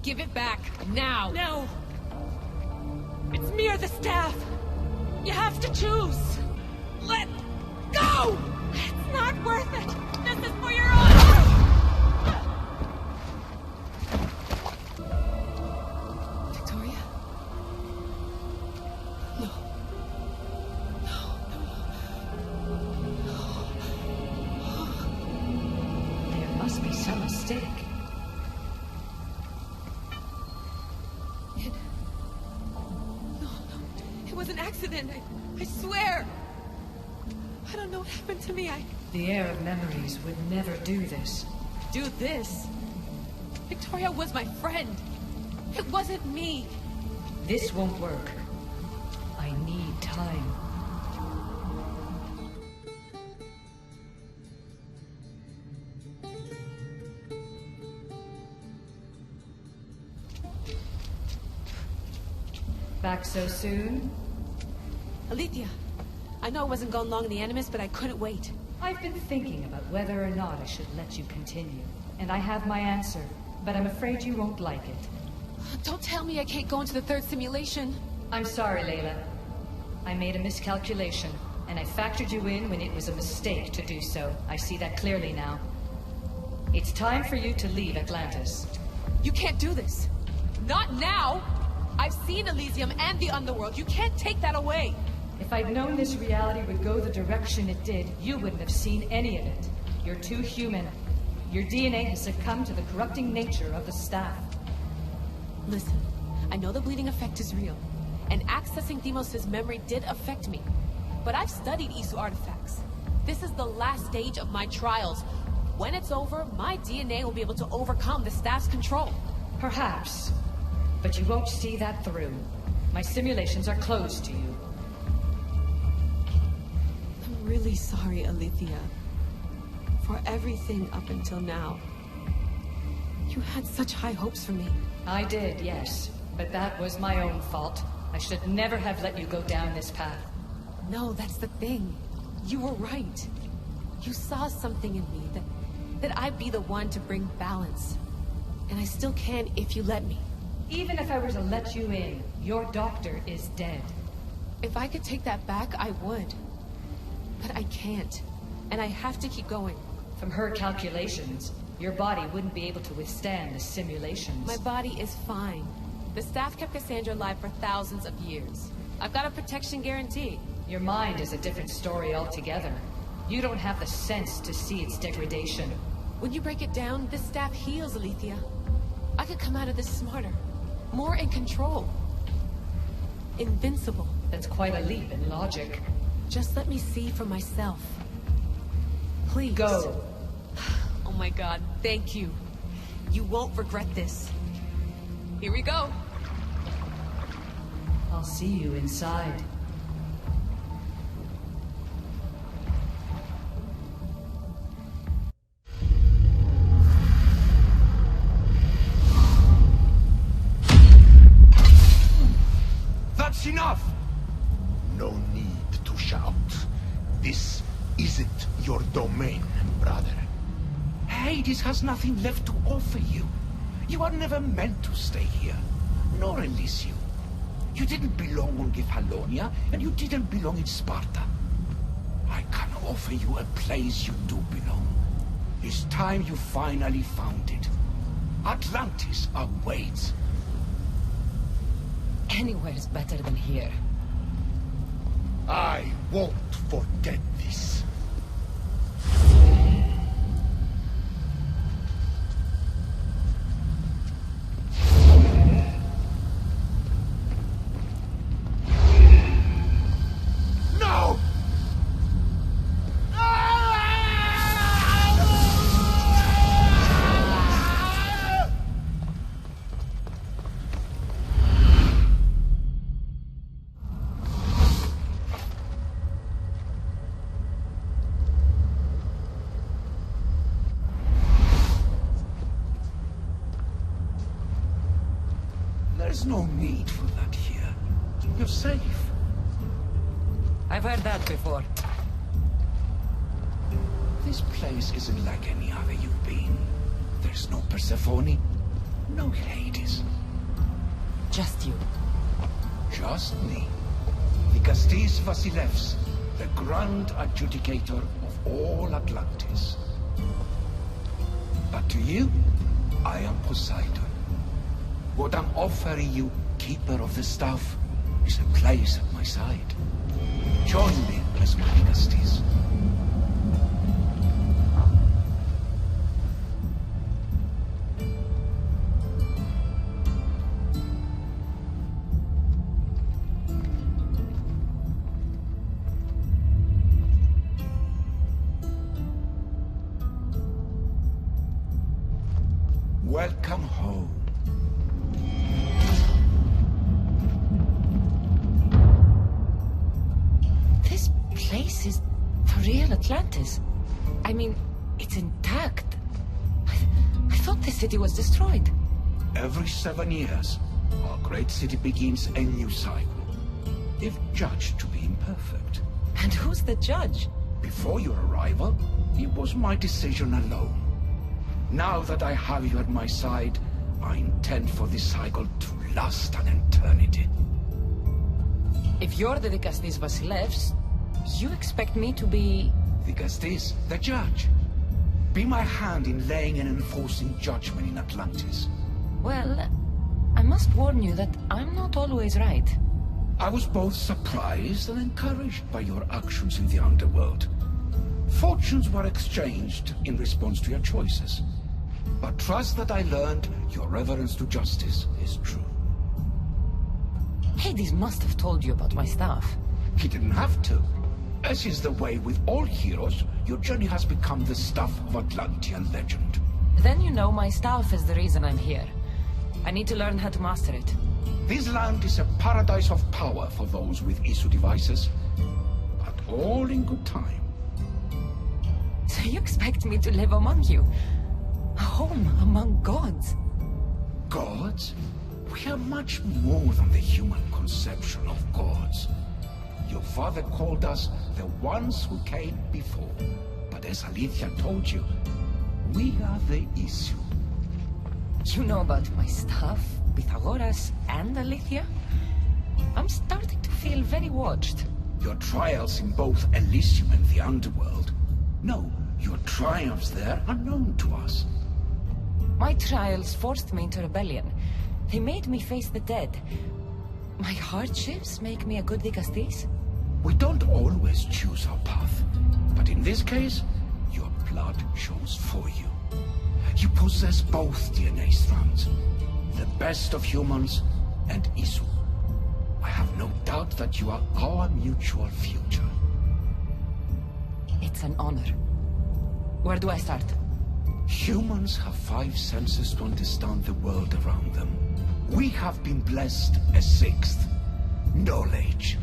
Give it back, now! No! It's me or the staff! You have to choose! Let go! It's not worth it! This is for your honor! Victoria? No. There must be some mistake. It was an accident, I swear! I don't know what happened to me, The heir of memories would never do this. Do this? Victoria was my friend. It wasn't me. This won't work. I need time. Back so soon? Alethea, I know I wasn't gone long in the Animus, but I couldn't wait. I've been thinking about whether or not I should let you continue. And I have my answer, but I'm afraid you won't like it. Don't tell me I can't go into the third simulation. I'm sorry, Layla. I made a miscalculation, and I factored you in when it was a mistake to do so. I see that clearly now. It's time for you to leave Atlantis. You can't do this. Not now! I've seen Elysium and the Underworld. You can't take that away! If I'd known this reality would go the direction it did, you wouldn't have seen any of it. You're too human. Your DNA has succumbed to the corrupting nature of the staff. Listen, I know the bleeding effect is real, and accessing Deimos' memory did affect me. But I've studied Isu artifacts. This is the last stage of my trials. When it's over, my DNA will be able to overcome the staff's control. Perhaps. But you won't see that through. My simulations are closed to you. I'm really sorry, Alethea. For everything up until now. You had such high hopes for me. I did, yes. But that was my own fault. I should never have let you go down this path. No, that's the thing. You were right. You saw something in me that I'd be the one to bring balance. And I still can if you let me. Even if I were to let you in, your doctor is dead. If I could take that back, I would. But I can't. And I have to keep going. From her calculations, your body wouldn't be able to withstand the simulations. My body is fine. The staff kept Kassandra alive for thousands of years. I've got a protection guarantee. Your mind is a different story altogether. You don't have the sense to see its degradation. When you break it down, this staff heals, Alethea. I could come out of this smarter. More in control. Invincible. That's quite a leap in logic. Just let me see for myself. Please. Go. Oh my god, thank you. You won't regret this. Here we go. I'll see you inside. That's enough! No need to shout. This isn't your domain, brother. Hades has nothing left to offer you. You are never meant to stay here, nor Elysium. You didn't belong on Kefalonia, and you didn't belong in Sparta. I can offer you a place you do belong. It's time you finally found it. Atlantis awaits. Anywhere's better than here. I won't forget this. No! There's no need for that here. You're safe. I've heard that before. This place isn't like any other you've been. There's no Persephone, No Hades. Just you. Just me. Vikastis Vasilevs, the Grand Adjudicator of all Atlantis. But to you, I am Poseidon. What I'm offering you, Keeper of the Staff, is a place at my side. Join me as my Vikastis. Welcome home. This place is the real Atlantis. I mean, it's intact. I thought the city was destroyed. Every 7 years, our great city begins a new cycle, if judged to be imperfect. And who's the judge? Before your arrival, it was my decision alone. Now that I have you at my side, I intend for this cycle to last an eternity. If you're the Vikastis Vasilevs, you expect me to be... Vikastis, the judge. Be my hand in laying and enforcing judgment in Atlantis. Well, I must warn you that I'm not always right. I was both surprised and encouraged by your actions in the underworld. Fortunes were exchanged in response to your choices. But trust that I learned your reverence to justice is true. Hades must have told you about my staff. He didn't have to. As is the way with all heroes, your journey has become the stuff of Atlantean legend. Then you know my staff is the reason I'm here. I need to learn how to master it. This land is a paradise of power for those with Isu devices. But all in good time. So you expect me to live among you? A home among gods? Gods? We are much more than the human conception of gods. Your father called us the ones who came before. But as Alethea told you, we are the Isu. You know about my staff, Pythagoras, and Alethea? I'm starting to feel very watched. Your trials in both Elysium and the underworld. No, your triumphs there are known to us. My trials forced me into rebellion. They made me face the dead. My hardships make me a good Vikastis? We don't always choose our path. But in this case, your blood shows for you. You possess both DNA strands. The best of humans and Isu. I have no doubt that you are our mutual future. It's an honor. Where do I start? Humans have 5 senses to understand the world around them. We have been blessed a 6th. Knowledge.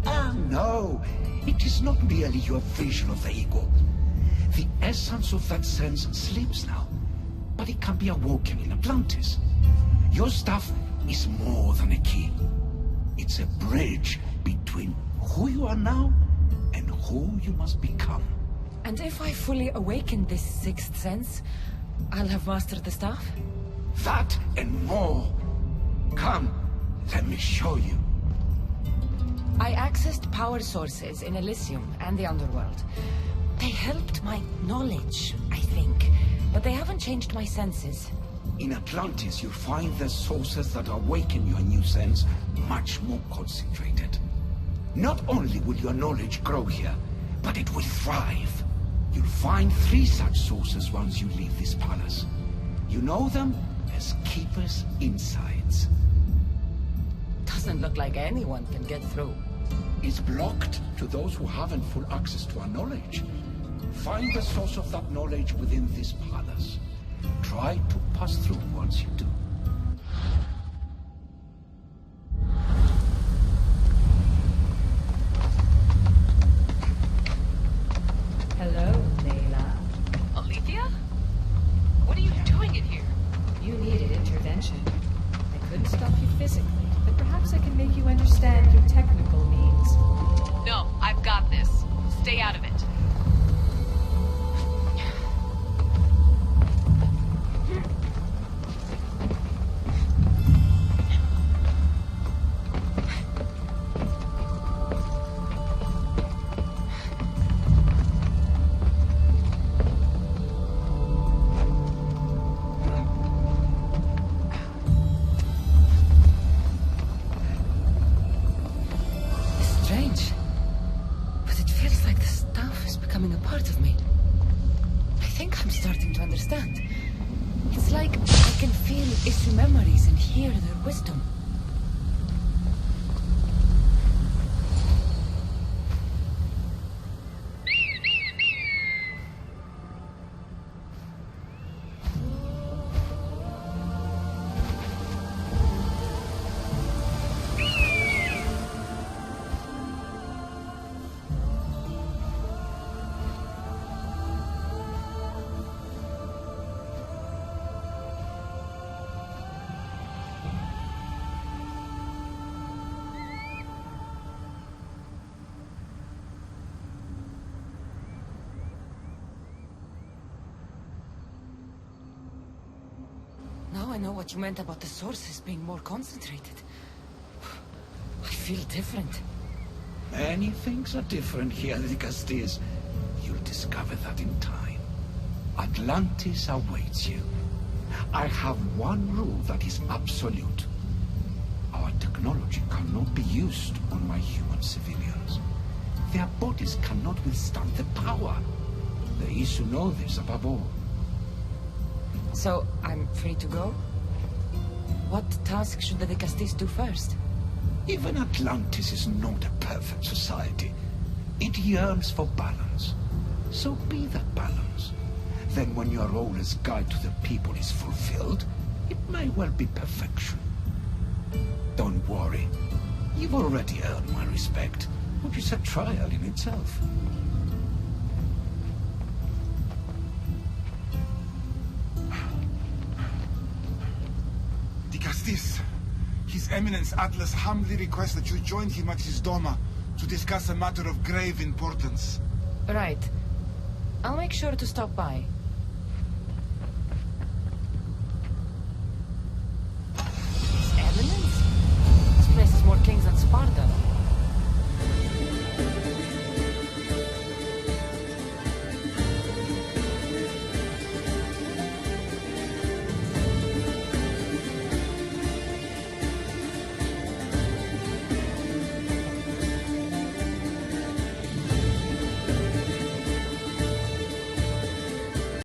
Ah, no. It is not merely your vision of the ego. The essence of that sense sleeps now. But it can be awoken in Atlantis. Your stuff is more than a key. It's a bridge between who you are now and who you must become. And if I fully awaken this 6th sense, I'll have mastered the staff? That and more. Come, let me show you. I accessed power sources in Elysium and the underworld. They helped my knowledge, I think. But they haven't changed my senses. In Atlantis, you'll find the sources that awaken your new sense much more concentrated. Not only will your knowledge grow here, but it will thrive. You'll find 3 such sources once you leave this palace. You know them as Keeper's Insides. Doesn't look like anyone can get through. It's blocked to those who haven't full access to our knowledge. Find the source of that knowledge within this palace. Try to pass through once you do. Hello, Layla. Alethea? What are you doing in here? You needed intervention. I couldn't stop you physically, but perhaps I can make you understand your technical needs. No, I've got this. Stay out of it. think I'm starting to understand. It's like I can feel issue memories and hear their wisdom. Now I know what you meant about the sources being more concentrated. I feel different. Many things are different here in the Castillas. You'll discover that in time. Atlantis awaits you. I have one rule that is absolute. Our technology cannot be used on my human civilians. Their bodies cannot withstand the power. The Isu know this above all. So, I'm free to go? What task should the Castillas do first? Even Atlantis is not a perfect society. It yearns for balance. So be that balance. Then when your role as guide to the people is fulfilled, it may well be perfection. Don't worry. You've already earned my respect, which is a trial in itself. His Eminence Atlas humbly requests that you join him at his Doma to discuss a matter of grave importance. Right. I'll make sure to stop by. His Eminence? This place is more kings than Sparta.